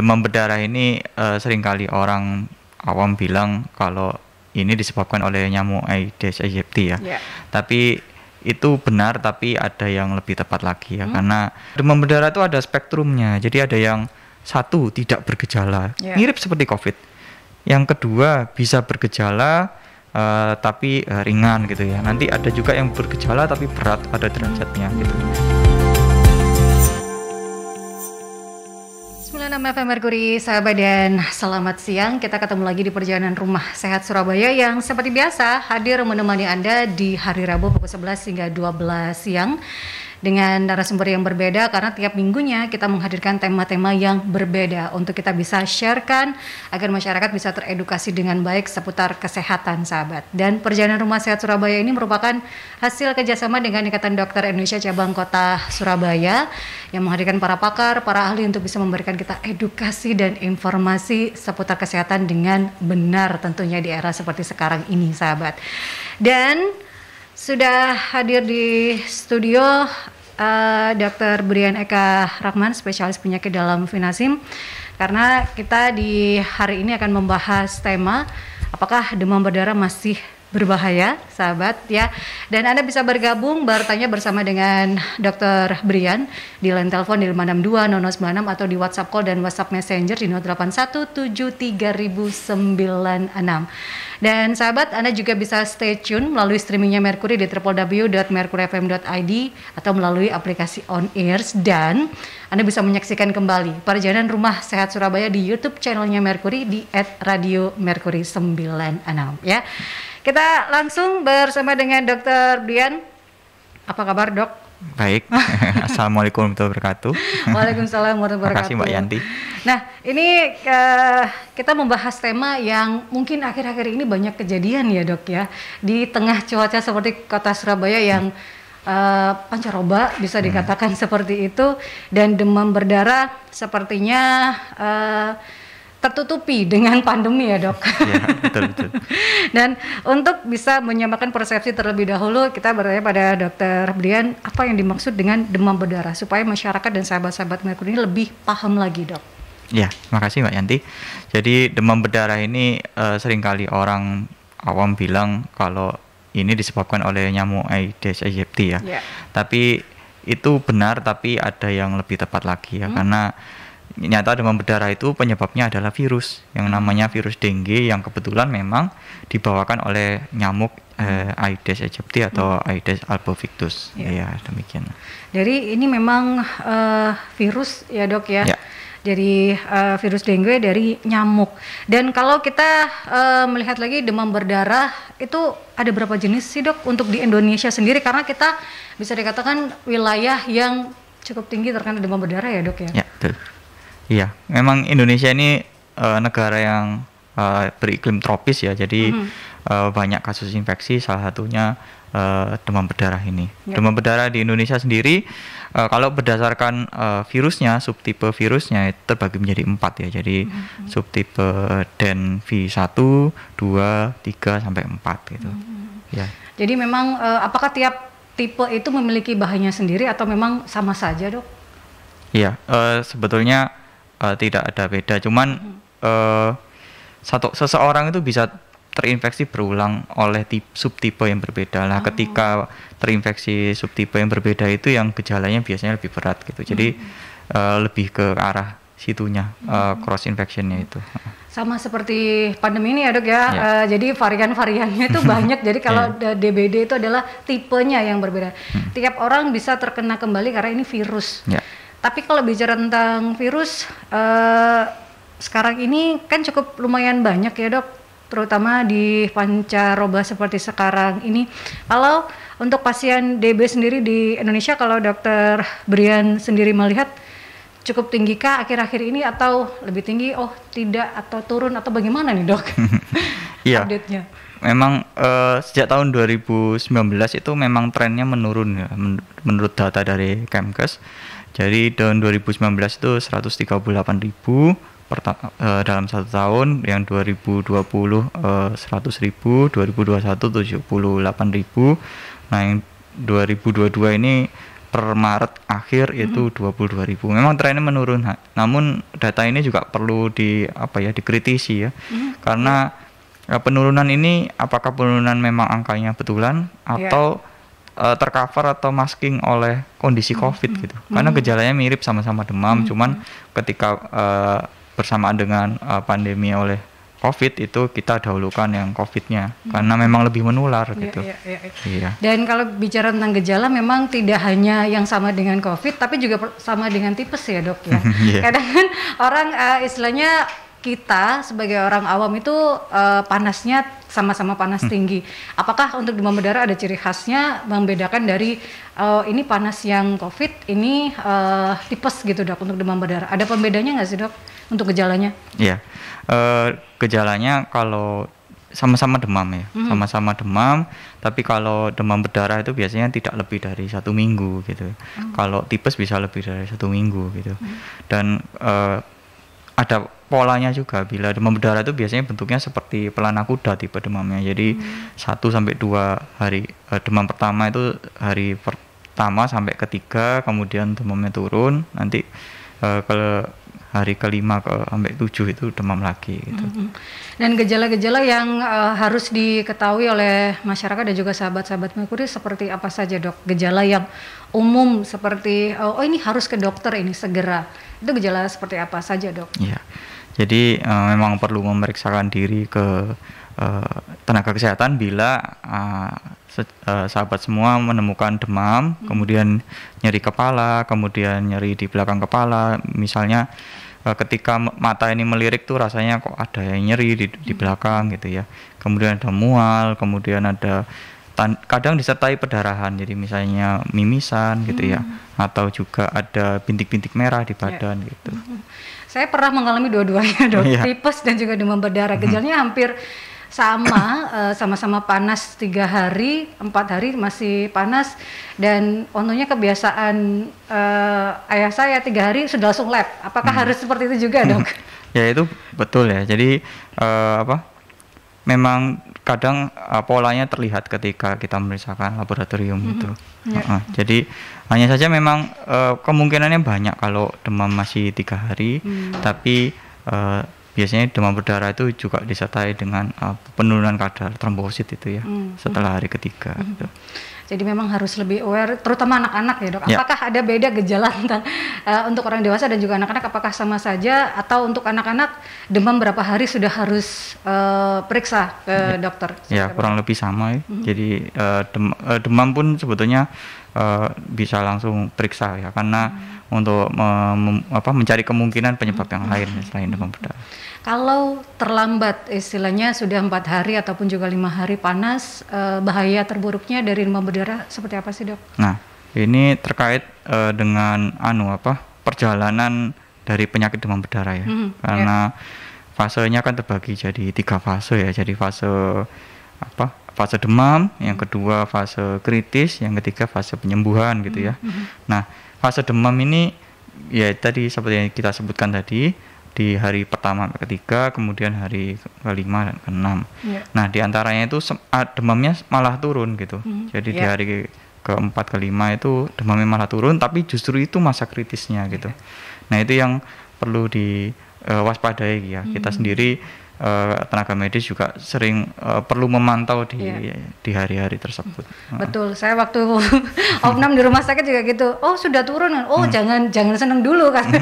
demam berdarah ini seringkali orang awam bilang kalau ini disebabkan oleh nyamuk Aedes aegypti ya. Tapi itu benar, tapi ada yang lebih tepat lagi ya. Karena demam berdarah itu ada spektrumnya. Jadi ada yang satu tidak bergejala, mirip seperti COVID. Yang kedua bisa bergejala tapi ringan gitu ya. Nanti ada juga yang bergejala tapi berat pada derajatnya gitu. 96 FM Merkuri, sahabat, dan selamat siang. Kita ketemu lagi di perjalanan Rumah Sehat Surabaya yang seperti biasa hadir menemani Anda di hari Rabu pukul 11 hingga 12 siang dengan narasumber yang berbeda, karena tiap minggunya kita menghadirkan tema-tema yang berbeda untuk kita bisa sharekan agar masyarakat bisa teredukasi dengan baik seputar kesehatan, sahabat. Dan perjalanan Rumah Sehat Surabaya ini merupakan hasil kerjasama dengan Ikatan Dokter Indonesia Cabang Kota Surabaya yang menghadirkan para pakar, para ahli untuk bisa memberikan kita edukasi dan informasi seputar kesehatan dengan benar, tentunya di era seperti sekarang ini, sahabat. Dan sudah hadir di studio Dr. Brian Eka Rahman, spesialis penyakit dalam Vinasim, karena kita di hari ini akan membahas tema apakah demam berdarah masih berbahaya, sahabat ya. Dan Anda bisa bergabung bertanya bersama dengan Dr. Brian di line telepon di 562-0096 atau di WhatsApp call dan WhatsApp Messenger di 08173096. Dan sahabat, Anda juga bisa stay tune melalui streamingnya Merkuri di www.merkurifm.id atau melalui aplikasi On Airs, dan Anda bisa menyaksikan kembali perjalanan Rumah Sehat Surabaya di YouTube channelnya Merkuri di @radiomerkuri96 ya. Kita langsung bersama dengan Dr. Brian. Apa kabar, Dok? Baik. Assalamualaikum warahmatullahi wabarakatuh. Waalaikumsalam warahmatullahi wabarakatuh. Terima kasih Mbak Yanti. Nah, ini kita membahas tema yang mungkin akhir-akhir ini banyak kejadian ya, Dok ya. Di tengah cuaca seperti kota Surabaya yang pancaroba bisa dikatakan seperti itu, dan demam berdarah sepertinya tertutupi dengan pandemi ya, Dok. Ya, betul. Dan untuk bisa menyamakan persepsi terlebih dahulu, kita bertanya pada Dr. Brian, apa yang dimaksud dengan demam berdarah supaya masyarakat dan sahabat-sahabat Merkuri ini lebih paham lagi, Dok. Ya, makasih Mbak Yanti. Jadi demam berdarah ini seringkali orang awam bilang kalau ini disebabkan oleh nyamuk Aedes aegypti ya. Tapi itu benar, tapi ada yang lebih tepat lagi ya. Karena nyata demam berdarah itu penyebabnya adalah virus yang namanya virus dengue yang kebetulan memang dibawakan oleh nyamuk Aedes aegypti atau Aedes albopictus. Ya, demikian. Jadi ini memang virus ya, Dok ya. Jadi virus dengue dari nyamuk. Dan kalau kita melihat lagi demam berdarah itu ada berapa jenis sih, Dok, untuk di Indonesia sendiri, karena kita bisa dikatakan wilayah yang cukup tinggi terkena demam berdarah ya, Dok ya. Ya, betul. Iya, memang Indonesia ini negara yang beriklim tropis ya, jadi banyak kasus infeksi, salah satunya demam berdarah ini. Demam berdarah di Indonesia sendiri, kalau berdasarkan virusnya, subtipe virusnya itu terbagi menjadi 4 ya, jadi subtipe DEN V1, 2, 3, sampai 4 gitu. Ya. Jadi memang apakah tiap tipe itu memiliki bahayanya sendiri atau memang sama saja, Dok? Iya, sebetulnya tidak ada beda, cuman seseorang itu bisa terinfeksi berulang oleh subtipe yang berbeda lah. Ketika terinfeksi subtipe yang berbeda itu yang gejalanya biasanya lebih berat gitu, jadi lebih ke arah situnya, cross infectionnya itu. Sama seperti pandemi ini ya, Dok ya. Jadi varian-variannya itu banyak. Jadi kalau DBD itu adalah tipenya yang berbeda. Tiap orang bisa terkena kembali karena ini virus. Tapi kalau bicara tentang virus, sekarang ini kan cukup lumayan banyak ya, Dok, terutama di pancaroba seperti sekarang ini. Kalau untuk pasien DB sendiri di Indonesia, kalau Dr. Brian sendiri melihat cukup tinggi kah akhir-akhir ini, atau lebih tinggi, tidak, atau turun, atau bagaimana nih, Dok? Iya. Update-nya. Memang sejak tahun 2019 itu memang trennya menurun ya, menurut data dari Kemkes. Jadi tahun 2019 itu 138.000 dalam satu tahun, yang 2020 100.000, 2021 78.000. Nah, yang 2022 ini per Maret akhir itu 22.000. Memang trennya menurun, namun data ini juga perlu dikritisi ya. Karena penurunan ini apakah penurunan memang angkanya betulan atau tercover atau masking oleh kondisi COVID gitu. Karena gejalanya mirip, sama-sama demam, cuman ketika bersamaan dengan pandemi oleh COVID itu kita dahulukan yang COVID-nya karena memang lebih menular gitu. Iya. Dan kalau bicara tentang gejala memang tidak hanya yang sama dengan COVID tapi juga sama dengan tipes ya dok ya. Kadang kan orang istilahnya kita sebagai orang awam itu panasnya sama-sama panas tinggi. Apakah untuk demam berdarah ada ciri khasnya membedakan dari ini panas yang COVID, ini tipes gitu dok untuk demam berdarah? Ada pembedanya nggak sih dok untuk gejalanya? Iya. Gejalanya kalau sama-sama demam ya, sama-sama demam, tapi kalau demam berdarah itu biasanya tidak lebih dari 1 minggu gitu. Kalau tipes bisa lebih dari 1 minggu gitu. Dan ada polanya juga, bila demam berdarah itu biasanya bentuknya seperti pelana kuda tipe demamnya. Jadi 1-2 hari demam pertama itu hari pertama sampai ketiga, kemudian demamnya turun, nanti ke hari kelima sampai 7 itu demam lagi gitu. Dan gejala-gejala yang harus diketahui oleh masyarakat dan juga sahabat-sahabat Merkuri seperti apa saja dok? Gejala yang umum seperti ini harus ke dokter ini segera. Itu gejala seperti apa saja dok? Iya. Jadi memang perlu memeriksakan diri ke tenaga kesehatan bila sahabat semua menemukan demam, kemudian nyeri kepala, kemudian nyeri di belakang kepala, misalnya ketika mata ini melirik tuh rasanya kok ada yang nyeri di belakang gitu ya. Kemudian ada mual, kemudian ada kadang disertai perdarahan, jadi misalnya mimisan gitu ya, atau juga ada bintik-bintik merah di badan gitu. Saya pernah mengalami dua-duanya dok, tipes dan juga demam berdarah. Gejalanya hampir sama, sama-sama panas 3 hari, 4 hari masih panas, dan untungnya kebiasaan ayah saya 3 hari sudah langsung lab. Apakah harus seperti itu juga dok? Ya itu betul ya. Jadi memang kadang polanya terlihat ketika kita memeriksakan laboratorium gitu. Jadi hanya saja memang kemungkinannya banyak kalau demam masih 3 hari, tapi biasanya demam berdarah itu juga disertai dengan penurunan kadar trombosit itu ya setelah hari ketiga. Gitu. Jadi memang harus lebih aware, terutama anak-anak ya dok. Apakah ada beda gejala tentang untuk orang dewasa dan juga anak-anak? Apakah sama saja atau untuk anak-anak demam berapa hari sudah harus periksa ke dokter? Ya kurang lebih sama ya. Jadi demam pun sebetulnya bisa langsung periksa ya, karena untuk mencari kemungkinan penyebab yang lain selain demam berdarah. Kalau terlambat istilahnya sudah 4 hari ataupun juga 5 hari panas, bahaya terburuknya dari demam berdarah seperti apa sih dok? Nah ini terkait dengan perjalanan dari penyakit demam berdarah ya, karena fasenya kan terbagi jadi 3 fase ya. Jadi fase demam, yang kedua fase kritis, yang ketiga fase penyembuhan gitu ya. Nah fase demam ini ya tadi seperti yang kita sebutkan tadi, di hari pertama sampai ketiga, kemudian hari kelima dan keenam. Nah di antaranya itu demamnya malah turun gitu. Jadi di hari keempat kelima itu demamnya malah turun, tapi justru itu masa kritisnya gitu. Nah itu yang perlu diwaspadai ya. Kita sendiri tenaga medis juga sering perlu memantau di hari-hari tersebut. Betul, saya waktu opnam di rumah sakit juga gitu. Oh sudah turun, jangan seneng dulu kan.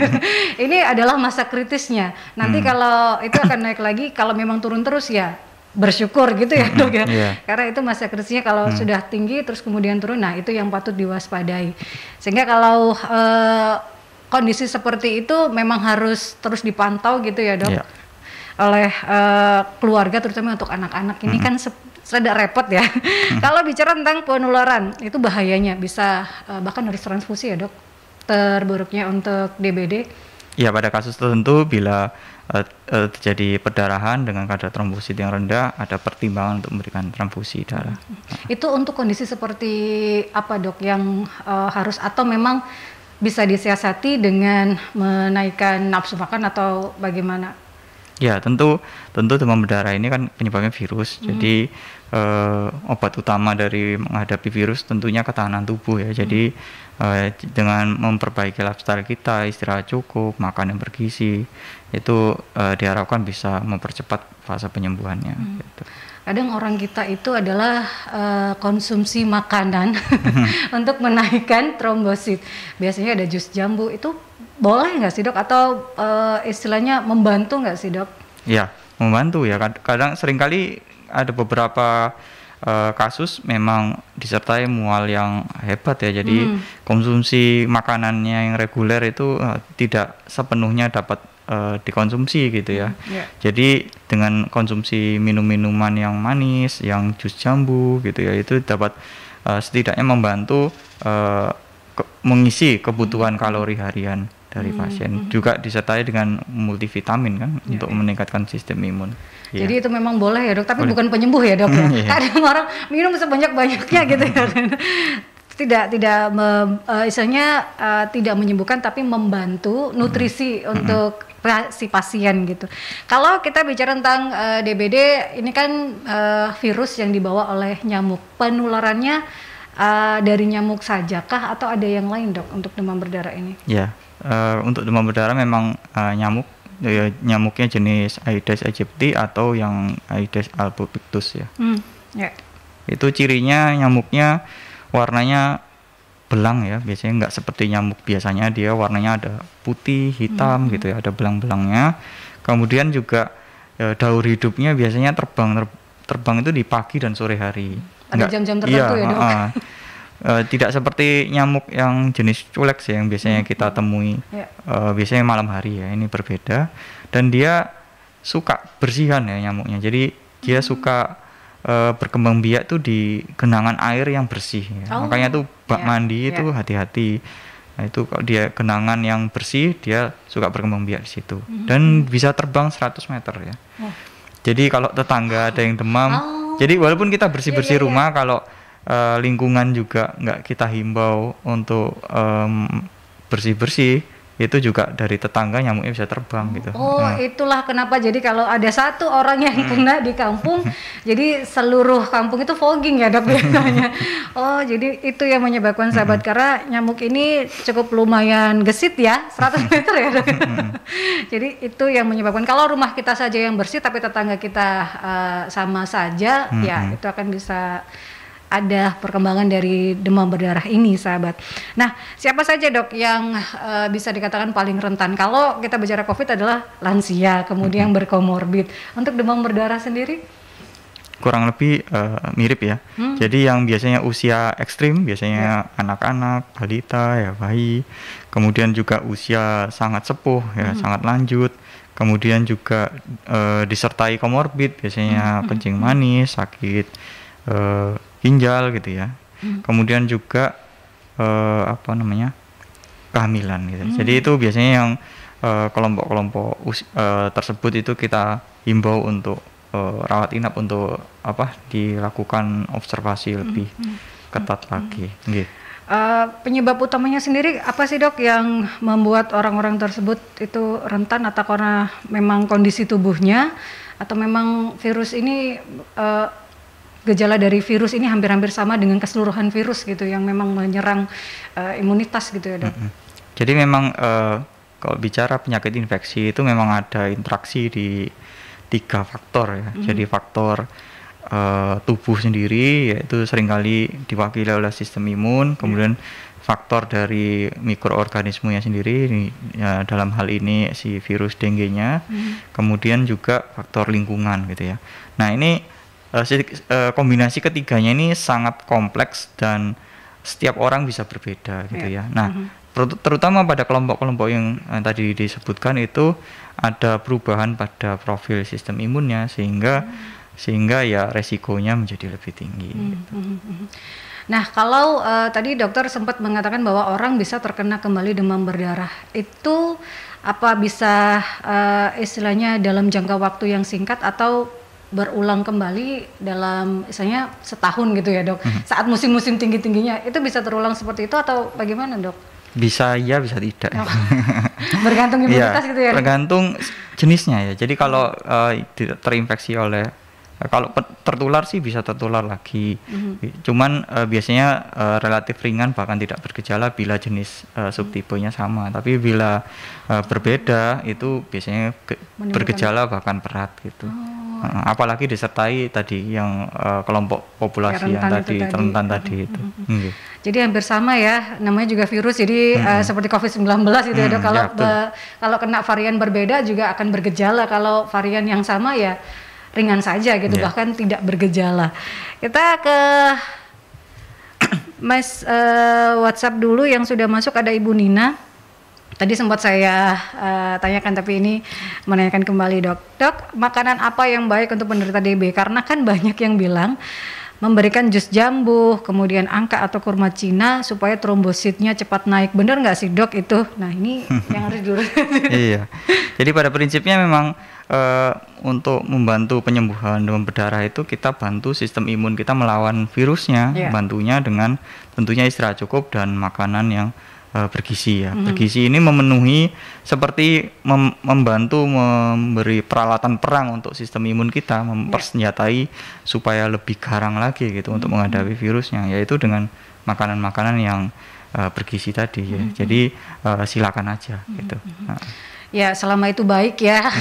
Ini adalah masa kritisnya. Nanti kalau itu akan naik lagi, kalau memang turun terus ya bersyukur gitu ya dok ya. Karena itu masa kritisnya kalau sudah tinggi terus kemudian turun, nah itu yang patut diwaspadai. Sehingga kalau kondisi seperti itu memang harus terus dipantau gitu ya dok. Oleh keluarga, terutama untuk anak-anak ini kan rada repot ya. Kalau bicara tentang penularan, itu bahayanya bisa bahkan harus transfusi ya dok, terburuknya untuk DBD. Ya pada kasus tertentu bila terjadi perdarahan dengan kadar trombosit yang rendah, ada pertimbangan untuk memberikan transfusi darah. Itu untuk kondisi seperti apa dok yang harus, atau memang bisa disiasati dengan menaikkan nafsu makan atau bagaimana? Ya tentu demam berdarah ini kan penyebabnya virus. Jadi obat utama dari menghadapi virus tentunya ketahanan tubuh ya. Jadi dengan memperbaiki lifestyle kita, istirahat cukup, makan yang bergizi, itu diharapkan bisa mempercepat fase penyembuhannya. Gitu. Kadang orang kita itu adalah konsumsi makanan untuk menaikkan trombosit. Biasanya ada jus jambu, itu boleh nggak sih dok? Atau istilahnya membantu nggak sih dok? Ya, membantu ya. Kadang seringkali ada beberapa kasus memang disertai mual yang hebat ya. Jadi konsumsi makanannya yang reguler itu tidak sepenuhnya dapat dikonsumsi gitu ya. Jadi dengan konsumsi minum-minuman yang manis, yang jus jambu gitu ya, itu dapat setidaknya membantu mengisi kebutuhan kalori harian dari pasien. Juga disertai dengan multivitamin kan untuk meningkatkan sistem imun. Jadi itu memang boleh ya dok, tapi bukan penyembuh ya dok ya. Kadang orang minum sebanyak-banyaknya gitu ya. Istilahnya tidak menyembuhkan tapi membantu nutrisi untuk si pasien gitu. Kalau kita bicara tentang DBD, ini kan virus yang dibawa oleh nyamuk. Penularannya dari nyamuk sajakah atau ada yang lain dok untuk demam berdarah ini? Ya, untuk demam berdarah memang nyamuk. Nyamuknya jenis Aedes aegypti atau yang Aedes albopictus ya. Itu cirinya nyamuknya warnanya belang ya, biasanya nggak seperti nyamuk biasanya, dia warnanya ada putih, hitam gitu ya, ada belang-belangnya. Kemudian juga daur hidupnya biasanya terbang itu di pagi dan sore hari. Ada jam-jam tertentu ya dok? Tidak seperti nyamuk yang jenis culex ya, yang biasanya kita temui biasanya malam hari ya, ini berbeda. Dan dia suka bersihan ya nyamuknya, jadi dia suka berkembang biak tuh di genangan air yang bersih ya. Makanya tuh bak mandi itu hati-hati. Nah, itu kalau dia genangan yang bersih, dia suka berkembang biak di situ. Dan bisa terbang 100 meter ya. Jadi kalau tetangga ada yang demam, jadi walaupun kita bersih-bersih rumah, kalau lingkungan juga nggak kita himbau untuk bersih-bersih, itu juga dari tetangga nyamuknya bisa terbang gitu. Itulah kenapa jadi kalau ada satu orang yang kena di kampung, jadi seluruh kampung itu fogging ya dok biasanya. Jadi itu yang menyebabkan sahabat, karena nyamuk ini cukup lumayan gesit ya, 100 meter ya dok. Jadi itu yang menyebabkan kalau rumah kita saja yang bersih tapi tetangga kita sama saja, ya itu akan bisa ada perkembangan dari demam berdarah ini sahabat. Nah, siapa saja dok yang bisa dikatakan paling rentan? Kalau kita bicara COVID adalah lansia, kemudian berkomorbid. Untuk demam berdarah sendiri? Kurang lebih mirip ya. Jadi yang biasanya usia ekstrim, biasanya anak-anak, balita, ya bayi. Kemudian juga usia sangat sepuh, ya sangat lanjut. Kemudian juga disertai komorbid, biasanya kencing manis, sakit ginjal gitu ya. Kemudian juga kehamilan gitu. Jadi itu biasanya yang kelompok-kelompok tersebut itu kita himbau untuk rawat inap, untuk dilakukan observasi lebih ketat lagi. Penyebab utamanya sendiri apa sih dok yang membuat orang-orang tersebut itu rentan? Atau karena memang kondisi tubuhnya, atau memang virus ini gejala dari virus ini hampir-hampir sama dengan keseluruhan virus gitu yang memang menyerang imunitas gitu ya dok? Jadi memang kalau bicara penyakit infeksi itu memang ada interaksi di 3 faktor ya. Jadi faktor tubuh sendiri, yaitu seringkali diwakili oleh sistem imun, kemudian faktor dari mikroorganismenya sendiri, ya, dalam hal ini si virus dengue-nya, kemudian juga faktor lingkungan gitu ya. Nah ini kombinasi ketiganya ini sangat kompleks dan setiap orang bisa berbeda gitu ya. Nah, terutama pada kelompok-kelompok yang tadi disebutkan itu ada perubahan pada profil sistem imunnya sehingga ya resikonya menjadi lebih tinggi. Gitu. Nah, kalau tadi dokter sempat mengatakan bahwa orang bisa terkena kembali demam berdarah, itu apa bisa istilahnya dalam jangka waktu yang singkat atau berulang kembali dalam misalnya setahun gitu ya dok? Saat musim-musim tinggi-tingginya itu bisa terulang seperti itu atau bagaimana dok? Bisa ya, bisa tidak. Bergantung imunitas gitu ya? Tergantung jenisnya ya. Jadi kalau terinfeksi oleh Kalau tertular sih bisa tertular lagi. Cuman biasanya relatif ringan bahkan tidak bergejala bila jenis subtipenya sama. Tapi bila berbeda itu biasanya bergejala bahkan berat gitu. Apalagi disertai tadi yang kelompok populasi yang tadi rentan tadi itu. Jadi hampir sama ya, namanya juga virus. Jadi seperti COVID-19 gitu ya Dok. Kalau kena varian berbeda juga akan bergejala. Kalau varian yang sama ya ringan saja gitu, bahkan tidak bergejala. Kita ke Mas WhatsApp dulu yang sudah masuk. Ada Ibu Nina. Tadi sempat saya tanyakan, tapi ini menanyakan kembali Dok. Dok, makanan apa yang baik untuk penderita DB? Karena kan banyak yang bilang memberikan jus jambu, kemudian angka atau kurma Cina supaya trombositnya cepat naik. Benar nggak sih Dok itu? Nah ini yang harus dulu. Iya. Jadi pada prinsipnya memang untuk membantu penyembuhan demam berdarah itu kita bantu sistem imun kita melawan virusnya, bantunya dengan tentunya istirahat cukup dan makanan yang bergizi ya. Bergizi ini memenuhi seperti membantu memberi peralatan perang untuk sistem imun kita, mempersenjatai supaya lebih garang lagi gitu untuk menghadapi virusnya, yaitu dengan makanan-makanan yang bergizi tadi ya. Jadi silakan aja gitu. Ya selama itu baik ya.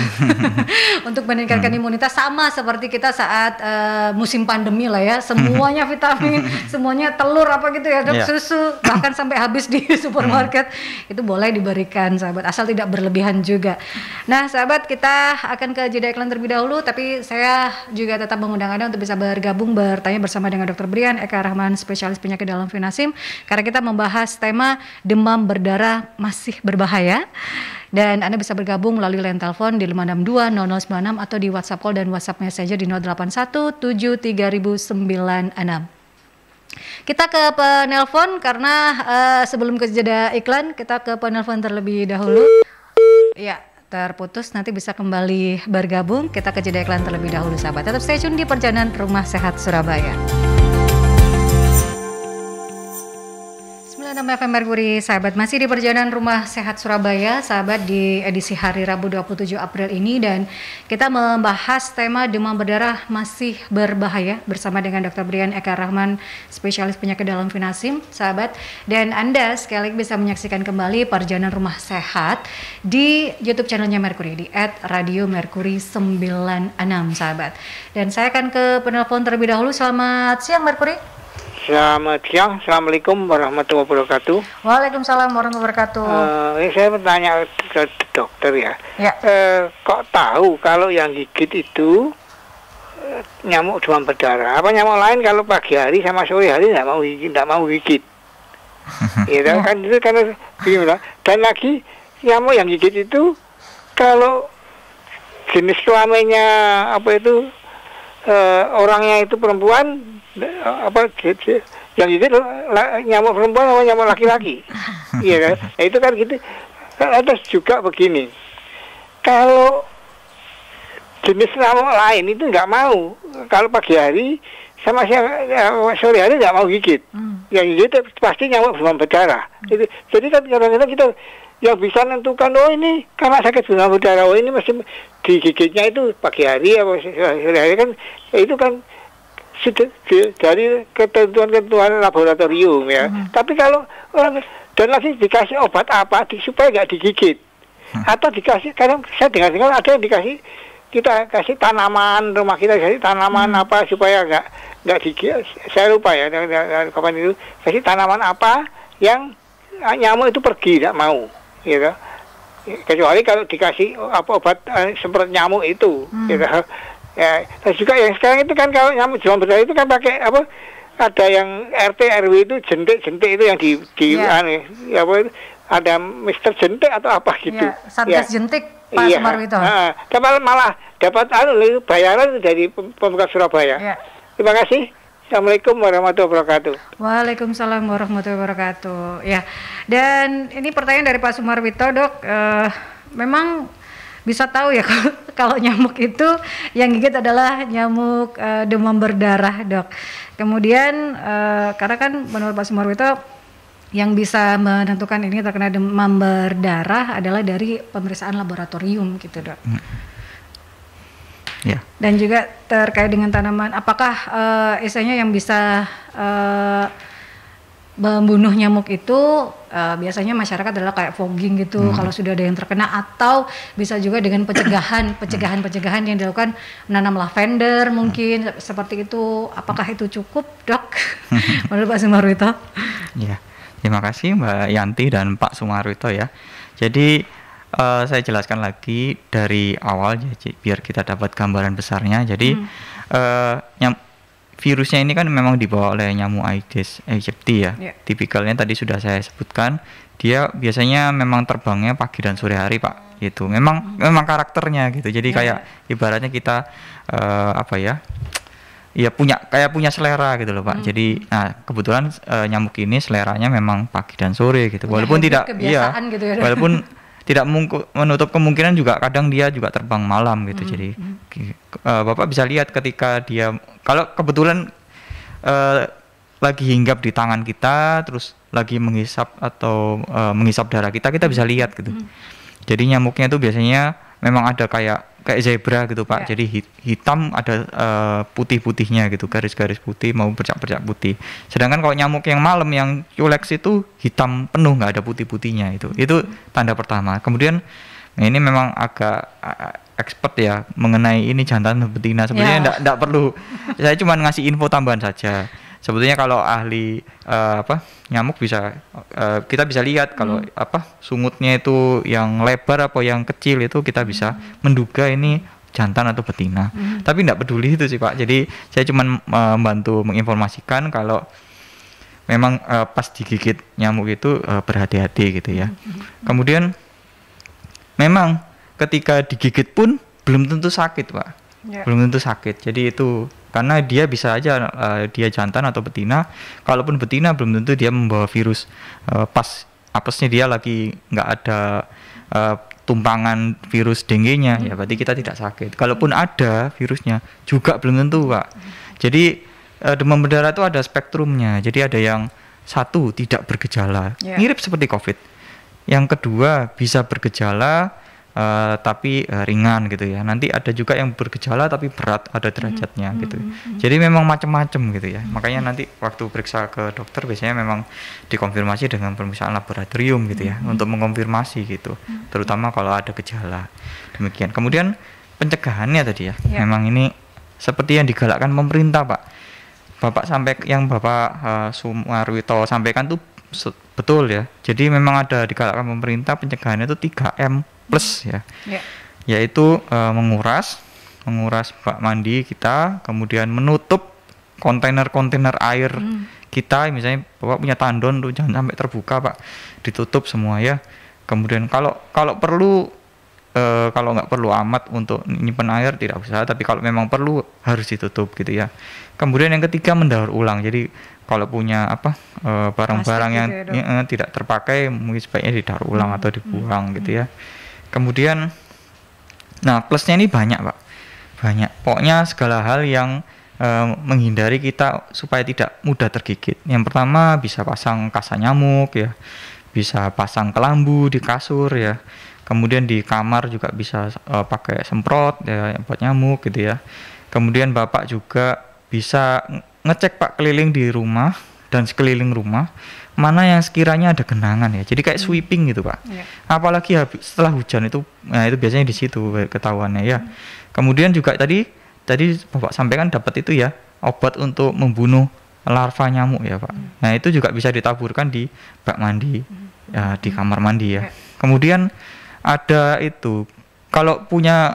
Untuk meningkatkan imunitas, sama seperti kita saat musim pandemi lah ya, semuanya vitamin, semuanya telur apa gitu ya Dok, susu, bahkan sampai habis di supermarket, itu boleh diberikan sahabat, asal tidak berlebihan juga. Nah sahabat, kita akan ke jeda iklan terlebih dahulu, tapi saya juga tetap mengundang Anda untuk bisa bergabung bertanya bersama dengan Dr. Brian Eka Rahman, spesialis penyakit dalam Vinasim, karena kita membahas tema demam berdarah masih berbahaya. Dan Anda bisa bergabung melalui line telepon di 562-0096 atau di WhatsApp call dan WhatsApp Messenger di 081-73.096. Kita ke penelpon karena sebelum ke jeda iklan, kita ke penelpon terlebih dahulu. Ya, terputus, nanti bisa kembali bergabung. Kita ke jeda iklan terlebih dahulu sahabat. Tetap stay tune di Perjalanan Rumah Sehat Surabaya. 96 FM Merkuri, sahabat, masih di Perjalanan Rumah Sehat Surabaya, sahabat, di edisi hari Rabu 27 April ini, dan kita membahas tema demam berdarah masih berbahaya bersama dengan Dr. Brian Eka Rahman, spesialis penyakit dalam Vinasim, sahabat. Dan Anda sekali lagi bisa menyaksikan kembali Perjalanan Rumah Sehat di YouTube channelnya Merkuri di @radiomerkuri96, sahabat. Dan saya akan ke penelpon terlebih dahulu. Selamat siang Merkuri. Selamat siang, Assalamualaikum warahmatullahi wabarakatuh. Waalaikumsalam warahmatullahi wabarakatuh. Saya bertanya ke dokter ya. Kok tahu kalau yang gigit itu nyamuk demam berdarah? Apa nyamuk lain kalau pagi hari sama sore hari tidak mau gigit? Ya kan itu karena gimana? Dan lagi nyamuk yang gigit itu kalau jenis kelaminnya apa itu orangnya itu perempuan, apa yang itu nyamuk perempuan atau nyamuk laki-laki? Iya kan? Nah, itu kan gitu. Ada juga begini, kalau jenis nyamuk lain itu nggak mau, kalau pagi hari sama sore hari nggak mau gigit. Yang gigit pasti nyamuk demam berdarah. Jadi kan kadang-kadang kita yang bisa menentukan, oh ini karena sakit demam berdarah, oh ini mesti digigitnya itu pagi hari atau sore hari, kan itu kan sudah dari ketentuan laboratorium ya. Tapi kalau orang dan lagi dikasih obat apa supaya nggak digigit, atau dikasih, kadang saya dengar ada yang kita kasih tanaman, rumah kita kasih tanaman apa supaya nggak digigit. Saya lupa ya kapan itu, kasih tanaman apa yang nyamuk itu pergi, tidak mau, gitu. Kecuali kalau dikasih obat semprot nyamuk itu, gitu. Ya, dan juga yang sekarang itu kan kalau nyamuk demam berdarah itu kan pakai apa? Ada yang RT RW itu jentik itu yang apa itu, ada Mister Jentik atau apa gitu. Ya, Satgas Jentik Pak Sumarwito. Malah dapat bayaran dari Pemkab Surabaya. Ya. Terima kasih. Assalamualaikum warahmatullahi wabarakatuh. Waalaikumsalam warahmatullahi wabarakatuh. Ya, dan ini pertanyaan dari Pak Sumarwito, Dok. Memang bisa tahu ya kalau nyamuk itu yang gigit adalah nyamuk demam berdarah, Dok. Kemudian karena kan menurut Pak Sumarwito yang bisa menentukan ini terkena demam berdarah adalah dari pemeriksaan laboratorium gitu, Dok. Ya. Dan juga terkait dengan tanaman, apakah istilahnya yang bisa membunuh nyamuk itu biasanya masyarakat adalah kayak fogging gitu kalau sudah ada yang terkena, atau bisa juga dengan pencegahan yang dilakukan, menanam lavender mungkin seperti itu. Apakah itu cukup, Dok? Menurut Pak Sumarwito? Ya, terima kasih Mbak Yanti dan Pak Sumarwito ya. Jadi saya jelaskan lagi dari awal ya, biar kita dapat gambaran besarnya. Jadi virusnya ini kan memang dibawa oleh nyamuk Aedes aegypti ya. Tipikalnya tadi sudah saya sebutkan, dia biasanya memang terbangnya pagi dan sore hari Pak. Gitu. Memang karakternya gitu. Jadi kayak ibaratnya kita ya punya selera gitu loh Pak. Jadi kebetulan nyamuk ini seleranya memang pagi dan sore gitu. Walaupun tidak gitu ya, walaupun tidak menutup kemungkinan juga kadang dia juga terbang malam gitu. Jadi Bapak bisa lihat ketika dia, kalau kebetulan lagi hinggap di tangan kita, terus lagi menghisap atau menghisap darah kita bisa lihat gitu. Jadi nyamuknya itu biasanya memang ada kayak zebra gitu Pak. Jadi hitam ada putih-putihnya gitu, garis-garis putih mau bercak-bercak putih. Sedangkan kalau nyamuk yang malam yang culex itu hitam penuh, nggak ada putih-putihnya itu. Itu tanda pertama. Kemudian ini memang agak expert ya mengenai ini jantan dan betina. Sebenarnya enggak perlu. Saya cuma ngasih info tambahan saja. Sebetulnya kalau ahli nyamuk kita bisa lihat kalau sungutnya itu yang lebar apa yang kecil, itu kita bisa menduga ini jantan atau betina. Tapi enggak peduli itu sih Pak. Jadi saya cuma membantu menginformasikan kalau memang pas digigit nyamuk itu berhati-hati gitu ya. Kemudian memang ketika digigit pun belum tentu sakit Pak. Belum tentu sakit. Jadi itu karena dia bisa aja dia jantan atau betina. Kalaupun betina belum tentu dia membawa virus. Pas apesnya dia lagi nggak ada tumpangan virus dengue-nya, ya berarti kita tidak sakit. Kalaupun ada virusnya juga belum tentu Pak. Jadi demam berdarah itu ada spektrumnya. Jadi ada yang satu tidak bergejala, mirip seperti COVID. Yang kedua bisa bergejala tapi ringan gitu ya. Nanti ada juga yang bergejala tapi berat, ada derajatnya gitu. Jadi memang macam-macam gitu ya. Makanya nanti waktu periksa ke dokter biasanya memang dikonfirmasi dengan pemeriksaan laboratorium gitu ya, untuk mengonfirmasi gitu. Terutama kalau ada gejala. Demikian. Kemudian pencegahannya tadi ya. Memang ini seperti yang digalakkan pemerintah Pak. Bapak Sumarwito sampaikan tuh betul ya. Jadi memang ada digalakkan pemerintah pencegahannya itu 3M plus ya. Yaitu menguras bak mandi kita, kemudian menutup kontainer-kontainer air kita. Misalnya Bapak punya tandon tuh jangan sampai terbuka Pak, ditutup semua ya. Kemudian kalau perlu kalau nggak perlu amat untuk nyimpen air tidak usah, tapi kalau memang perlu harus ditutup gitu ya. Kemudian yang ketiga mendaur ulang. Jadi kalau punya barang-barang yang tidak terpakai mungkin sebaiknya didaur ulang atau dibuang gitu ya. Kemudian plusnya ini banyak Pak, banyak. Pokoknya segala hal yang menghindari kita supaya tidak mudah tergigit. Yang pertama bisa pasang kasa nyamuk ya, bisa pasang kelambu di kasur ya. Kemudian di kamar juga bisa pakai semprot ya buat nyamuk gitu ya. Kemudian Bapak juga bisa ngecek Pak keliling di rumah dan sekeliling rumah mana yang sekiranya ada genangan ya. Jadi kayak sweeping gitu Pak. Apalagi setelah hujan itu biasanya di situ ketahuannya ya. Kemudian juga tadi Bapak sampaikan dapat itu ya, obat untuk membunuh larva nyamuk ya Pak. Nah itu juga bisa ditaburkan di bak mandi ya, di kamar mandi ya. Kemudian ada itu, kalau punya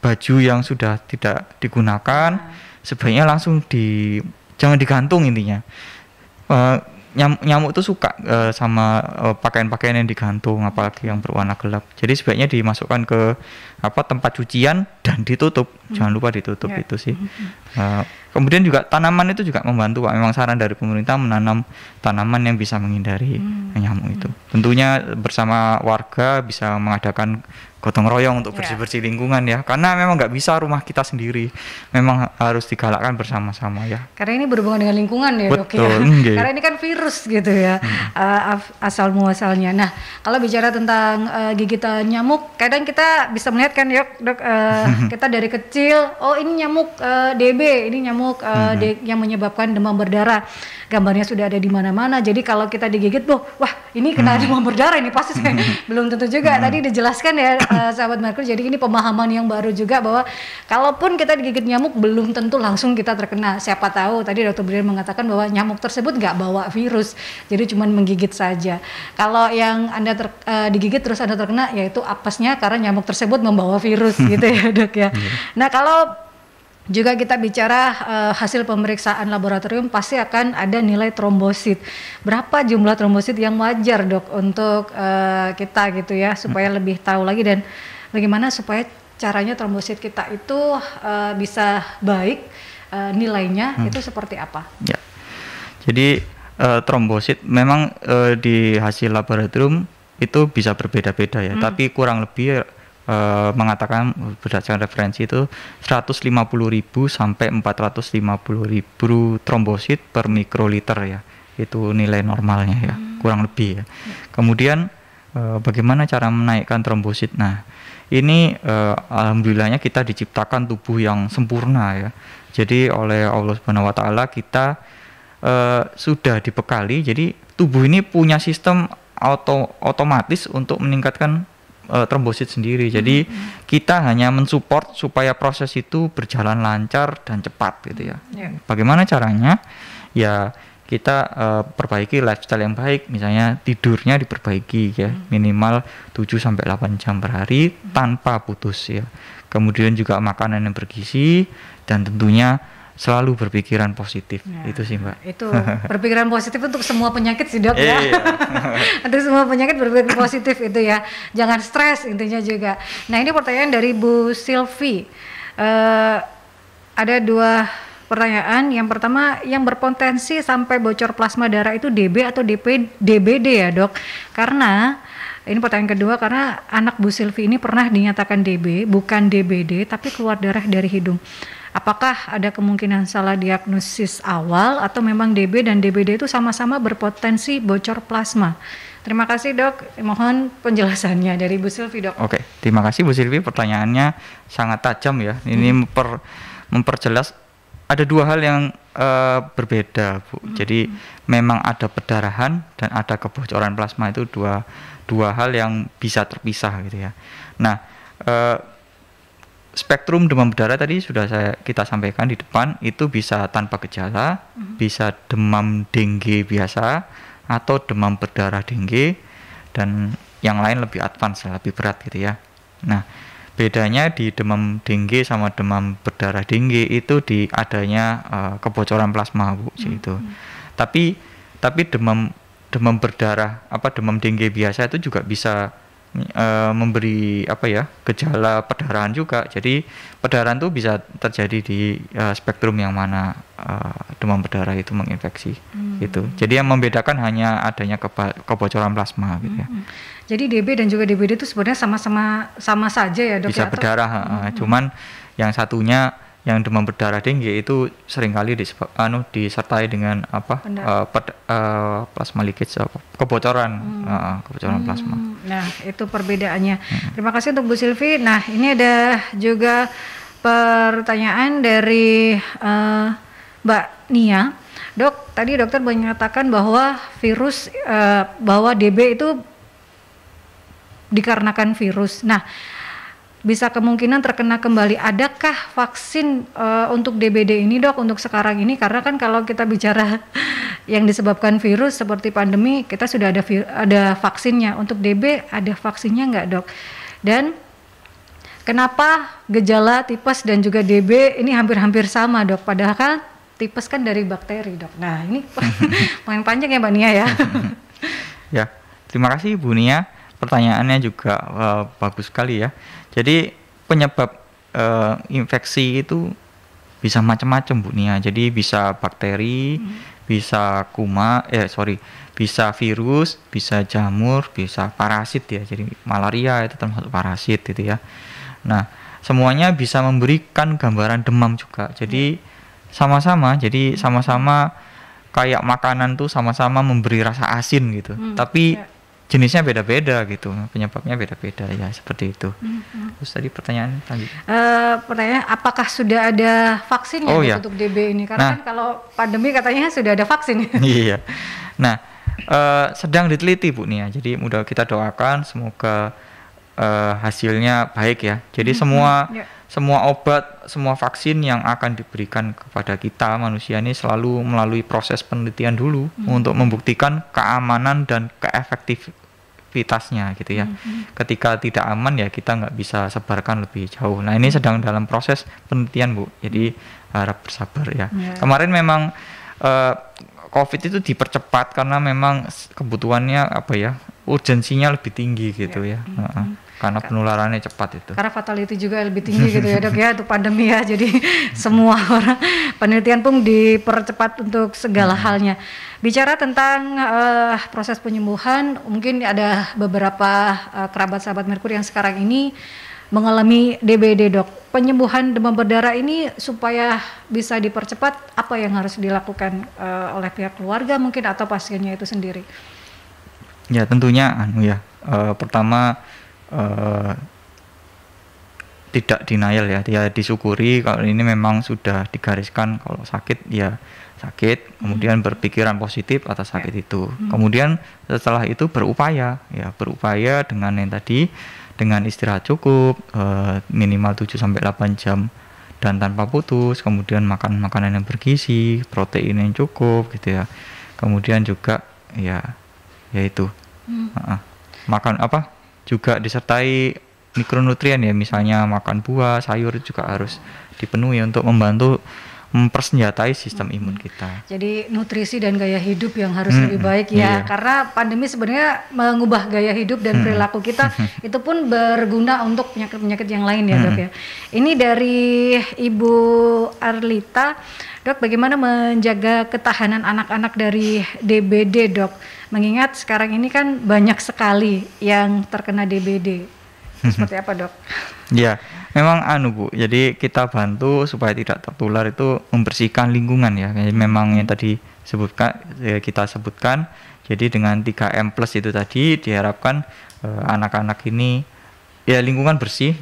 baju yang sudah tidak digunakan sebaiknya langsung jangan digantung intinya. Nyamuk itu suka sama pakaian-pakaian yang digantung, apalagi yang berwarna gelap. Jadi sebaiknya dimasukkan ke tempat cucian dan ditutup. Jangan lupa ditutup itu sih. Kemudian juga tanaman itu juga membantu Pak. Memang saran dari pemerintah menanam tanaman yang bisa menghindari nyamuk itu. Tentunya bersama warga bisa mengadakan gotong royong untuk bersih-bersih lingkungan ya, karena memang nggak bisa rumah kita sendiri, memang harus digalakkan bersama-sama ya. Karena ini berhubungan dengan lingkungan ya. Betul, Dok ya. Karena ini kan virus gitu ya, asal muasalnya. Nah, kalau bicara tentang gigitan nyamuk, kadang kita bisa melihat kan ya Dok, kita dari kecil, oh ini nyamuk DB, ini nyamuk yang menyebabkan demam berdarah. Gambarnya sudah ada di mana-mana. Jadi kalau kita digigit, wah ini kena demam berdarah ini pasti saya belum tentu juga. Tadi dijelaskan ya sahabat Merkur. Jadi ini pemahaman yang baru juga bahwa kalaupun kita digigit nyamuk belum tentu langsung kita terkena. Siapa tahu tadi Dr. Brian mengatakan bahwa nyamuk tersebut nggak bawa virus, jadi cuma menggigit saja. Kalau yang Anda digigit terus Anda terkena, yaitu apesnya karena nyamuk tersebut membawa virus gitu ya Dok ya. Nah kalau juga kita bicara hasil pemeriksaan laboratorium pasti akan ada nilai trombosit. Berapa jumlah trombosit yang wajar Dok untuk kita gitu ya, supaya lebih tahu lagi dan bagaimana supaya caranya trombosit kita itu bisa baik, nilainya itu seperti apa? Ya. Jadi trombosit memang di hasil laboratorium itu bisa berbeda-beda ya, tapi kurang lebih mengatakan berdasarkan referensi itu 150.000 sampai 450.000 trombosit per mikroliter ya, itu nilai normalnya ya, kurang lebih ya. Kemudian bagaimana cara menaikkan trombosit? Nah ini alhamdulillahnya kita diciptakan tubuh yang sempurna ya, jadi oleh Allah Subhanahu Wa Taala kita sudah dibekali, jadi tubuh ini punya sistem otomatis untuk meningkatkan trombosit sendiri. Jadi kita hanya mensupport supaya proses itu berjalan lancar dan cepat gitu ya. Bagaimana caranya? Ya kita perbaiki lifestyle yang baik, misalnya tidurnya diperbaiki ya, minimal 7-8 jam per hari tanpa putus ya. Kemudian juga makanan yang bergizi dan tentunya selalu berpikiran positif. Itu sih Mbak. Itu berpikiran positif untuk semua penyakit sih Dok ya. Untuk semua penyakit berpikiran positif itu ya. Jangan stres intinya juga. Nah ini pertanyaan dari Bu Silvi. Ada 2 pertanyaan. Yang pertama, yang berpotensi sampai bocor plasma darah itu DB atau DBD ya Dok? Karena ini pertanyaan kedua, karena anak Bu Silvi ini pernah dinyatakan DB, bukan DBD, tapi keluar darah dari hidung. Apakah ada kemungkinan salah diagnosis awal atau memang DB dan DBD itu sama-sama berpotensi bocor plasma? Terima kasih Dok, mohon penjelasannya dari Bu Silvi Dok. Oke, terima kasih Bu Silvi, pertanyaannya sangat tajam ya. Ini memperjelas ada 2 hal yang berbeda Bu. Jadi memang ada perdarahan dan ada kebocoran plasma, itu dua hal yang bisa terpisah gitu ya. Nah spektrum demam berdarah tadi sudah kita sampaikan di depan, itu bisa tanpa gejala, bisa demam dengue biasa atau demam berdarah dengue, dan yang lain lebih advance, lebih berat gitu ya. Nah bedanya di demam dengue sama demam berdarah dengue itu di adanya kebocoran plasma Bu itu. Tapi demam berdarah demam dengue biasa itu juga bisa memberi gejala perdarahan juga. Jadi perdarahan itu bisa terjadi di spektrum yang mana demam berdarah itu menginfeksi gitu. Jadi yang membedakan hanya adanya kebocoran plasma gitu ya. Jadi DB dan juga DBD itu sebenarnya sama saja ya Dok? Bisa berdarah, cuman yang satunya yang demam berdarah dengue itu seringkali disertai dengan plasma leakage, kebocoran plasma. Nah itu perbedaannya. Terima kasih untuk Bu Silvi. Nah ini ada juga pertanyaan dari Mbak Nia. Dok, tadi dokter menyatakan bahwa virus bahwa DB itu dikarenakan virus. Nah bisa kemungkinan terkena kembali. Adakah vaksin untuk DBD ini Dok untuk sekarang ini? Karena kan kalau kita bicara yang disebabkan virus seperti pandemi, kita sudah ada vaksinnya. Untuk DB ada vaksinnya nggak Dok? Dan kenapa gejala tipes dan juga DB ini hampir-hampir sama Dok? Padahal kan tipes kan dari bakteri Dok. Nah ini main panjang ya Mbak Nia ya. Ya, terima kasih Bu Nia. Pertanyaannya juga bagus sekali ya. Jadi penyebab infeksi itu bisa macam-macam Bu Nia. Jadi bisa bakteri, bisa bisa virus, bisa jamur, bisa parasit ya. Jadi malaria itu termasuk parasit gitu ya. Nah, semuanya bisa memberikan gambaran demam juga. Jadi sama-sama kayak makanan tuh sama-sama memberi rasa asin gitu. Tapi jenisnya beda-beda gitu, penyebabnya beda-beda ya, seperti itu. Terus tadi pertanyaan apakah sudah ada vaksinnya untuk DB ini? Karena kan kalau pandemi katanya sudah ada vaksin. Iya. Nah, sedang diteliti Bu Nia. Jadi mudah kita doakan semoga hasilnya baik ya. Jadi semua obat, semua vaksin yang akan diberikan kepada kita manusia ini selalu melalui proses penelitian dulu untuk membuktikan keamanan dan keefektivitasnya gitu ya. Ketika tidak aman ya kita nggak bisa sebarkan lebih jauh. Nah, ini sedang dalam proses penelitian Bu. Jadi harap bersabar ya. Kemarin memang COVID itu dipercepat karena memang kebutuhannya urgensinya lebih tinggi gitu ya. Karena penularannya cepat itu. Karena fatality juga lebih tinggi gitu ya Dok ya, untuk pandemi ya. Jadi semua orang penelitian pun dipercepat untuk segala halnya. Bicara tentang proses penyembuhan, mungkin ada beberapa kerabat sahabat Merkur yang sekarang ini mengalami DBD Dok. Penyembuhan demam berdarah ini supaya bisa dipercepat, apa yang harus dilakukan oleh pihak keluarga mungkin atau pasiennya itu sendiri? Ya tentunya pertama tidak denial ya, dia disyukuri kalau ini memang sudah digariskan kalau sakit ya sakit, kemudian berpikiran positif atas sakit itu. Kemudian setelah itu berupaya dengan yang tadi, dengan istirahat cukup minimal 7-8 jam dan tanpa putus, kemudian makan makanan yang bergizi, protein yang cukup gitu ya. Kemudian juga yaitu makan juga disertai mikronutrien ya, misalnya makan buah, sayur juga harus dipenuhi untuk membantu mempersenjatai sistem imun kita. Jadi nutrisi dan gaya hidup yang harus lebih baik ya, karena pandemi sebenarnya mengubah gaya hidup dan perilaku kita itu pun berguna untuk penyakit-penyakit yang lain ya Dok ya. Ini dari Ibu Arlita, Dok, bagaimana menjaga ketahanan anak-anak dari DBD Dok? Mengingat sekarang ini kan banyak sekali yang terkena DBD. Seperti apa Dok? Ya, memang Bu. Jadi kita bantu supaya tidak tertular itu membersihkan lingkungan ya. Memang yang tadi kita sebutkan. Jadi dengan 3M+ itu tadi diharapkan anak-anak ini ya lingkungan bersih,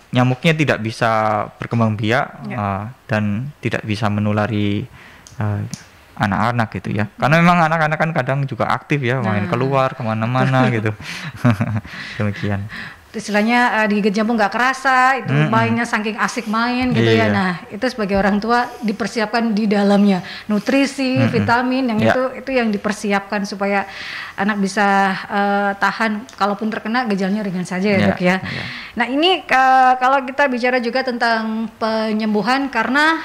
nyamuknya tidak bisa berkembang biak dan tidak bisa menulari anak-anak gitu ya, karena memang anak-anak kan kadang juga aktif ya, main keluar kemana-mana gitu. Demikian. Istilahnya digigit nyamuk nggak kerasa, itu mainnya saking asik main gitu ya. Nah itu sebagai orang tua dipersiapkan di dalamnya nutrisi, vitamin yang itu yang dipersiapkan supaya anak bisa tahan, kalaupun terkena gejalanya ringan saja ya Dok ya. Nah ini kalau kita bicara juga tentang penyembuhan, karena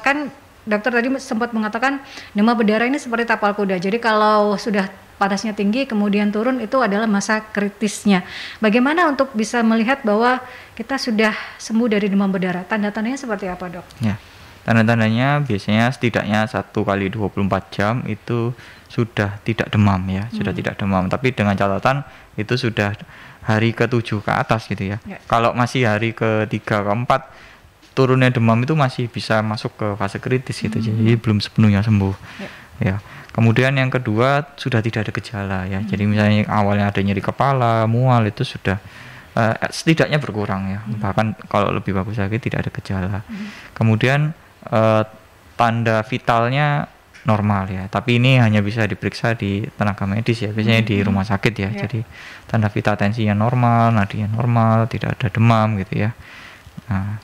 kan dokter tadi sempat mengatakan demam berdarah ini seperti tapal kuda. Jadi kalau sudah panasnya tinggi kemudian turun, itu adalah masa kritisnya. Bagaimana untuk bisa melihat bahwa kita sudah sembuh dari demam berdarah? Tanda-tandanya seperti apa Dok? Ya, tanda-tandanya biasanya setidaknya 1x24 jam itu sudah tidak demam ya, sudah tidak demam. Tapi dengan catatan itu sudah hari ke-7 ke atas gitu ya. Kalau masih hari ke-3 ke-4 turunnya demam itu masih bisa masuk ke fase kritis gitu, jadi belum sepenuhnya sembuh. Ya. Kemudian yang kedua sudah tidak ada gejala ya, jadi misalnya awalnya ada nyeri kepala, mual, itu sudah setidaknya berkurang ya, bahkan kalau lebih bagus lagi tidak ada gejala. Kemudian tanda vitalnya normal ya, tapi ini hanya bisa diperiksa di tenaga medis ya, biasanya di rumah sakit ya. Jadi tanda vital tensinya normal, nadinya normal, tidak ada demam gitu ya. Nah,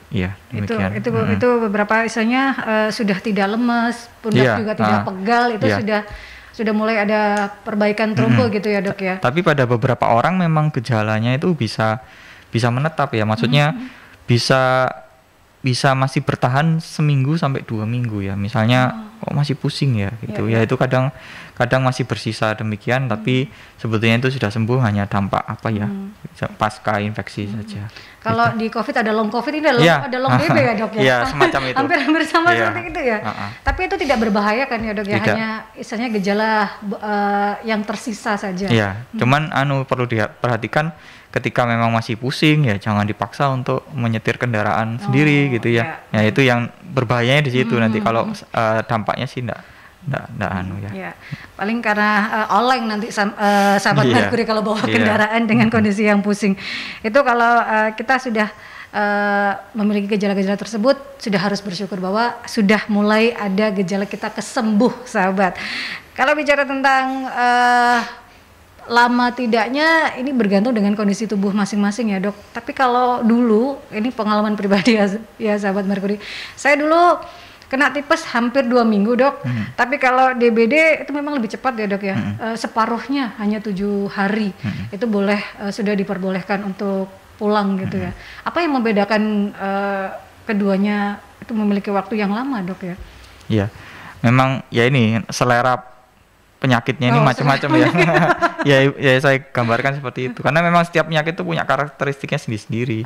iya, itu beberapa istilahnya sudah tidak lemas, pundak juga tidak pegal, itu sudah mulai ada perbaikan trombo gitu ya Dok ya. Tapi pada beberapa orang memang gejalanya itu bisa menetap ya, maksudnya bisa masih bertahan seminggu sampai 2 minggu ya. Misalnya kok masih pusing ya gitu. Ya itu kadang masih bersisa demikian, tapi sebetulnya itu sudah sembuh, hanya dampak apa ya pasca infeksi saja. Kalau gitu. di COVID ada long COVID, ini ada long DB ya dok ya? Iya, semacam itu. Hampir sama seperti itu ya. Tapi itu tidak berbahaya kan ya dok ya? Tidak. Hanya istilahnya gejala yang tersisa saja. Iya, cuman perlu diperhatikan ketika memang masih pusing ya jangan dipaksa untuk menyetir kendaraan sendiri gitu ya. Ya itu yang berbahayanya di situ nanti kalau dampaknya sih enggak ya. Paling karena oleng nanti sahabat Merkuri kalau bawa kendaraan dengan kondisi yang pusing. Itu kalau kita sudah memiliki gejala-gejala tersebut, sudah harus bersyukur bahwa sudah mulai ada gejala kita kesembuh, sahabat. Kalau bicara tentang lama tidaknya ini bergantung dengan kondisi tubuh masing-masing ya dok. Tapi kalau dulu, ini pengalaman pribadi ya sahabat Merkuri, saya dulu kena tipes hampir 2 minggu dok. Tapi kalau DBD itu memang lebih cepat ya dok ya. Separuhnya hanya 7 hari. Itu sudah diperbolehkan untuk pulang gitu ya. Apa yang membedakan keduanya itu memiliki waktu yang lama dok ya? Iya, memang ya ini selera penyakitnya ini macam-macam ya. ya saya gambarkan seperti itu karena memang setiap penyakit itu punya karakteristiknya sendiri-sendiri.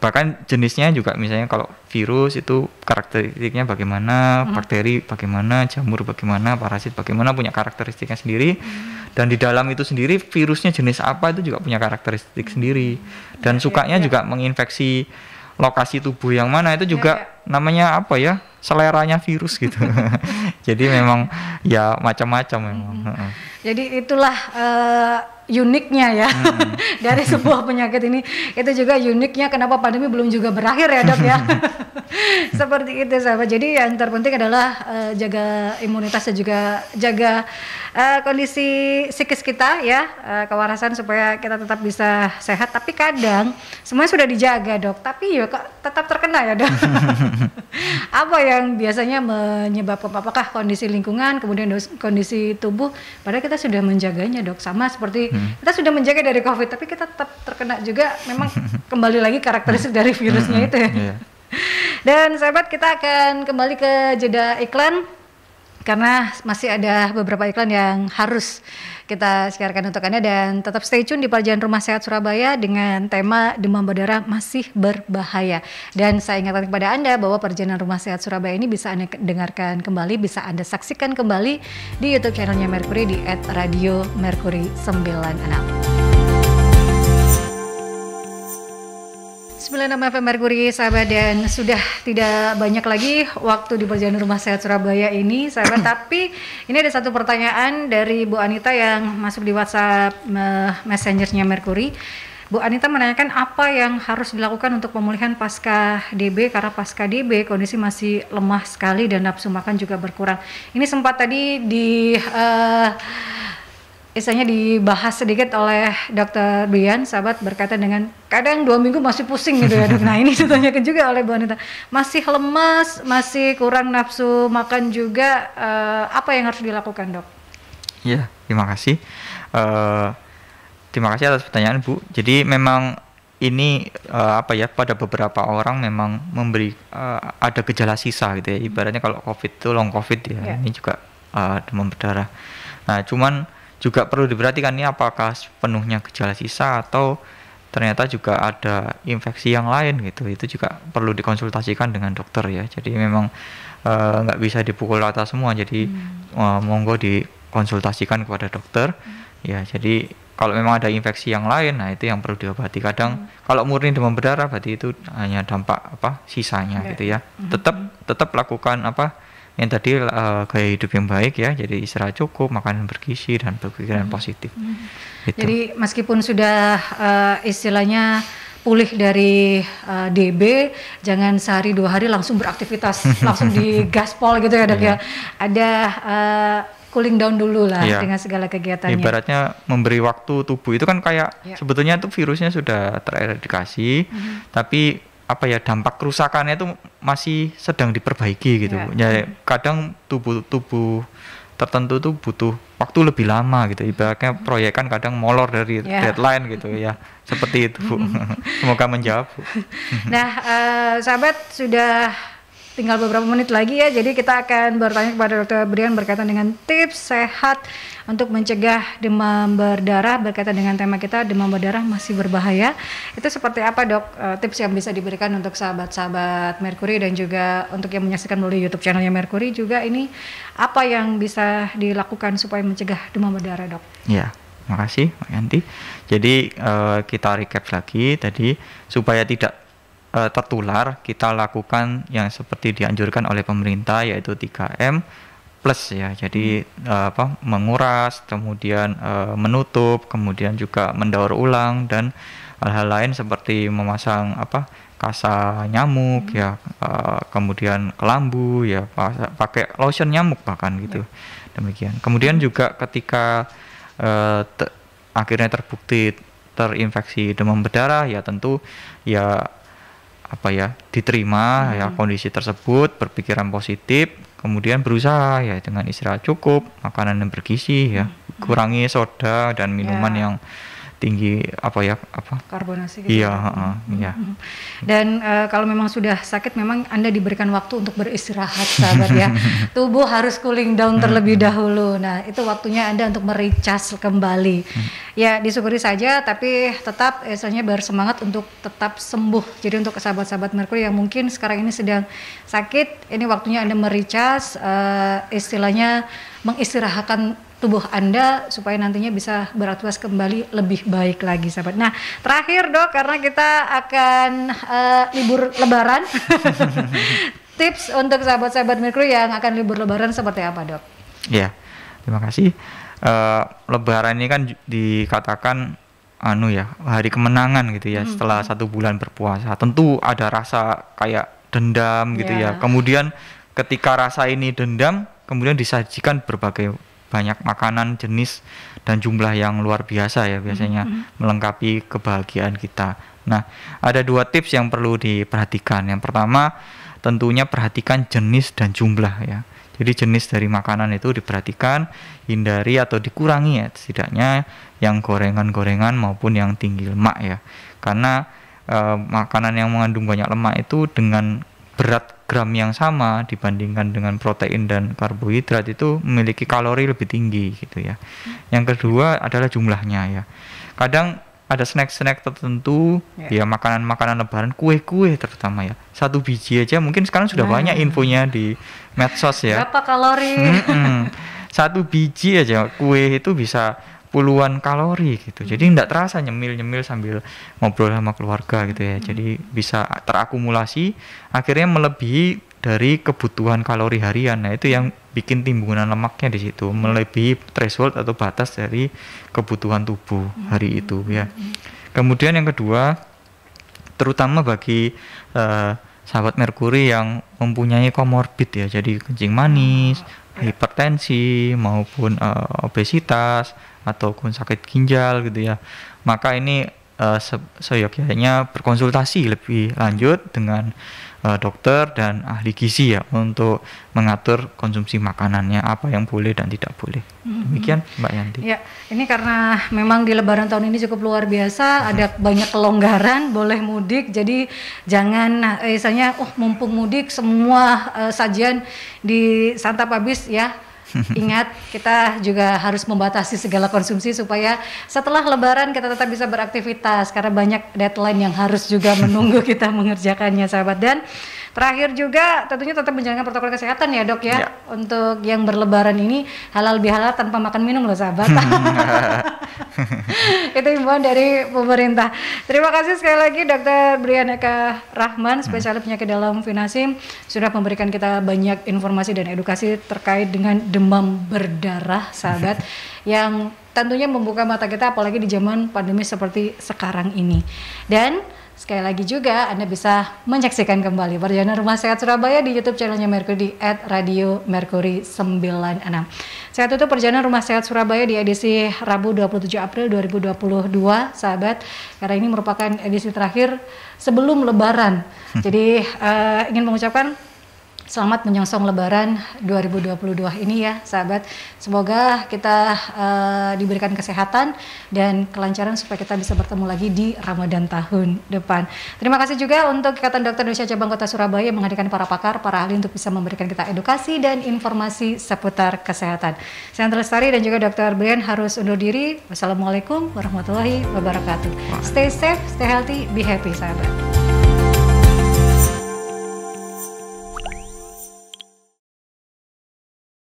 Bahkan jenisnya juga, misalnya kalau virus itu karakteristiknya bagaimana, bakteri bagaimana, jamur bagaimana, parasit bagaimana, punya karakteristiknya sendiri. Dan di dalam itu sendiri virusnya jenis apa itu juga punya karakteristik sendiri, dan sukanya juga menginfeksi lokasi tubuh yang mana itu juga namanya apa ya, seleranya virus gitu. Jadi memang ya macam-macam memang. Jadi itulah uniknya ya dari sebuah penyakit ini. Itu juga uniknya kenapa pandemi belum juga berakhir ya dok ya. Seperti itu sahabat. Jadi yang terpenting adalah jaga imunitas dan juga jaga kondisi psikis kita ya, kewarasan supaya kita tetap bisa sehat. Tapi kadang semuanya sudah dijaga dok, tapi ya kok tetap terkena ya dok. Apa yang biasanya menyebabkan, apakah kondisi lingkungan, kemudian kondisi tubuh, padahal kita sudah menjaganya dok. Sama seperti kita sudah menjaga dari COVID, tapi kita tetap terkena juga. Memang kembali lagi karakteristik dari virusnya itu ya. Dan sahabat, kita akan kembali ke jeda iklan karena masih ada beberapa iklan yang harus kita siarkan untuk Anda, dan tetap stay tune di Perjalanan Rumah Sehat Surabaya dengan tema demam berdarah masih berbahaya. Dan saya ingatkan kepada Anda bahwa Perjalanan Rumah Sehat Surabaya ini bisa Anda dengarkan kembali, bisa Anda saksikan kembali di YouTube channelnya Merkuri di @radiomerkuri96. 96 FM Merkuri sahabat, dan sudah tidak banyak lagi waktu di Perjalanan Rumah Sehat Surabaya ini sahabat. Tapi ini ada satu pertanyaan dari Bu Anita yang masuk di WhatsApp Messenger-nya Merkuri. Bu Anita menanyakan apa yang harus dilakukan untuk pemulihan pasca DB, karena pasca DB kondisi masih lemah sekali dan nafsu makan juga berkurang. Ini sempat tadi istilahnya dibahas sedikit oleh Dr. Brian, sahabat, berkaitan dengan kadang 2 minggu masih pusing gitu ya dok. Nah ini ditanyakan juga oleh Bu Anita, masih lemas, masih kurang nafsu makan juga, apa yang harus dilakukan dok? Ya, terima kasih. Terima kasih atas pertanyaan Bu. Jadi memang ini pada beberapa orang memang memberi ada gejala sisa gitu ya. Ibaratnya kalau COVID itu long COVID ya. Ini juga demam berdarah. Nah cuman juga perlu diperhatikan ini apakah penuhnya gejala sisa atau ternyata juga ada infeksi yang lain gitu. Itu juga perlu dikonsultasikan dengan dokter ya. Jadi memang nggak bisa dipukul rata semua. Jadi monggo dikonsultasikan kepada dokter. Ya jadi kalau memang ada infeksi yang lain, nah itu yang perlu diobati. Kadang kalau murni demam berdarah berarti itu hanya dampak sisanya gitu ya. Tetap lakukan yang tadi gaya hidup yang baik ya, jadi istirahat cukup, makanan bergizi, dan berpikiran positif. Gitu. Jadi meskipun sudah istilahnya pulih dari DB, jangan sehari 2 hari langsung beraktivitas, langsung digaspol gitu ya dok ya. Ada cooling down dulu lah dengan segala kegiatannya. Ibaratnya memberi waktu tubuh itu kan kayak sebetulnya tuh virusnya sudah tereradikasi, tapi dampak kerusakannya itu masih sedang diperbaiki gitu. Ya kadang tubuh tertentu tuh butuh waktu lebih lama gitu. Ibaratnya proyek kan kadang molor dari deadline gitu ya. Seperti itu Bu. Semoga menjawab Bu. Nah sahabat, sudah tinggal beberapa menit lagi ya. Jadi kita akan bertanya kepada Dr. Brian berkaitan dengan tips sehat untuk mencegah demam berdarah, berkaitan dengan tema kita demam berdarah masih berbahaya. Itu seperti apa, Dok? Tips yang bisa diberikan untuk sahabat-sahabat Mercury dan juga untuk yang menyaksikan melalui YouTube channelnya Mercury juga, ini apa yang bisa dilakukan supaya mencegah demam berdarah, Dok? Ya, makasih Mbak Yanti. Jadi kita recap lagi tadi, supaya tidak tertular, kita lakukan yang seperti dianjurkan oleh pemerintah, yaitu 3M plus ya. Jadi menguras, kemudian menutup, kemudian juga mendaur ulang, dan hal-hal lain seperti memasang kasa nyamuk ya, kemudian kelambu ya, pakai lotion nyamuk bahkan gitu. Demikian. Kemudian juga ketika akhirnya terbukti terinfeksi demam berdarah, ya tentu ya diterima ya kondisi tersebut, berpikiran positif, kemudian berusaha ya dengan istirahat cukup, makanan yang bergizi ya, kurangi soda dan minuman yang tinggi karbonasi gitu. Iya, iya. Dan kalau memang sudah sakit, memang Anda diberikan waktu untuk beristirahat, sahabat ya. Tubuh harus cooling down terlebih dahulu. Nah, itu waktunya Anda untuk merecharge kembali. Ya, disyukuri saja, tapi tetap istilahnya bersemangat untuk tetap sembuh. Jadi untuk sahabat-sahabat Mercury yang mungkin sekarang ini sedang sakit, ini waktunya Anda merecharge, istilahnya mengistirahatkan tubuh Anda supaya nantinya bisa beraktivitas kembali lebih baik lagi, sahabat. Nah, terakhir, Dok, karena kita akan libur Lebaran, tips untuk sahabat-sahabat Mercury yang akan libur Lebaran seperti apa, Dok? Ya, terima kasih. Lebaran ini kan dikatakan hari kemenangan gitu ya, setelah 1 bulan berpuasa. Tentu ada rasa kayak dendam gitu ya. Kemudian ketika rasa ini dendam, kemudian disajikan berbagai banyak makanan jenis dan jumlah yang luar biasa ya, biasanya melengkapi kebahagiaan kita. Nah, ada 2 tips yang perlu diperhatikan. Yang pertama, tentunya perhatikan jenis dan jumlah ya. Jadi jenis dari makanan itu diperhatikan, hindari atau dikurangi ya, setidaknya yang gorengan-gorengan maupun yang tinggi lemak ya. Karena makanan yang mengandung banyak lemak itu dengan berat gram yang sama dibandingkan dengan protein dan karbohidrat itu memiliki kalori lebih tinggi gitu ya. Yang kedua adalah jumlahnya ya. Kadang ada snack-snack tertentu ya, makanan-makanan lebaran, kue-kue terutama ya. 1 biji aja mungkin sekarang sudah banyak infonya di medsos ya. Berapa kalori? 1 biji aja kue itu bisa puluhan kalori gitu. Jadi tidak terasa nyemil-nyemil sambil ngobrol sama keluarga gitu ya. Jadi bisa terakumulasi, akhirnya melebihi dari kebutuhan kalori harian. Nah, itu yang bikin timbunan lemaknya di situ, melebihi threshold atau batas dari kebutuhan tubuh hari itu ya. Kemudian yang kedua, terutama bagi sahabat Mercury yang mempunyai komorbid ya, jadi kencing manis, hipertensi maupun obesitas ataupun sakit ginjal gitu ya, maka ini seyogyanya berkonsultasi lebih lanjut dengan dokter dan ahli gizi ya, untuk mengatur konsumsi makanannya, apa yang boleh dan tidak boleh. Demikian Mbak Yanti. Ya, ini karena memang di Lebaran tahun ini cukup luar biasa, ada banyak kelonggaran, boleh mudik, jadi jangan misalnya mumpung mudik semua sajian disantap habis ya. Ingat, kita juga harus membatasi segala konsumsi supaya setelah Lebaran kita tetap bisa beraktivitas, karena banyak deadline yang harus juga menunggu kita mengerjakannya, sahabat. Dan terakhir juga tentunya tetap menjalankan protokol kesehatan ya, Dok ya. Untuk yang berlebaran ini halal bihalal tanpa makan minum loh, sahabat. Itu himbauan dari pemerintah. Terima kasih sekali lagi Dr. Brian Eka Rahman, spesialis penyakit dalam Vinasim, sudah memberikan kita banyak informasi dan edukasi terkait dengan demam berdarah, sahabat, yang tentunya membuka mata kita apalagi di zaman pandemi seperti sekarang ini. Dan sekali lagi juga Anda bisa menyaksikan kembali perjalanan Rumah Sehat Surabaya di YouTube channelnya Mercury di @radiomercury96. Saya tutup perjalanan Rumah Sehat Surabaya di edisi Rabu 27 April 2022, sahabat, karena ini merupakan edisi terakhir sebelum Lebaran. Jadi ingin mengucapkan Selamat menyongsong Lebaran 2022 ini ya sahabat. Semoga kita diberikan kesehatan dan kelancaran supaya kita bisa bertemu lagi di Ramadan tahun depan. Terima kasih juga untuk Ikatan Dokter Indonesia Cabang Kota Surabaya yang menghadirkan para pakar, para ahli untuk bisa memberikan kita edukasi dan informasi seputar kesehatan. Saya Andra Lestari dan juga Dr. Brian harus undur diri. Wassalamualaikum warahmatullahi wabarakatuh. Stay safe, stay healthy, be happy sahabat.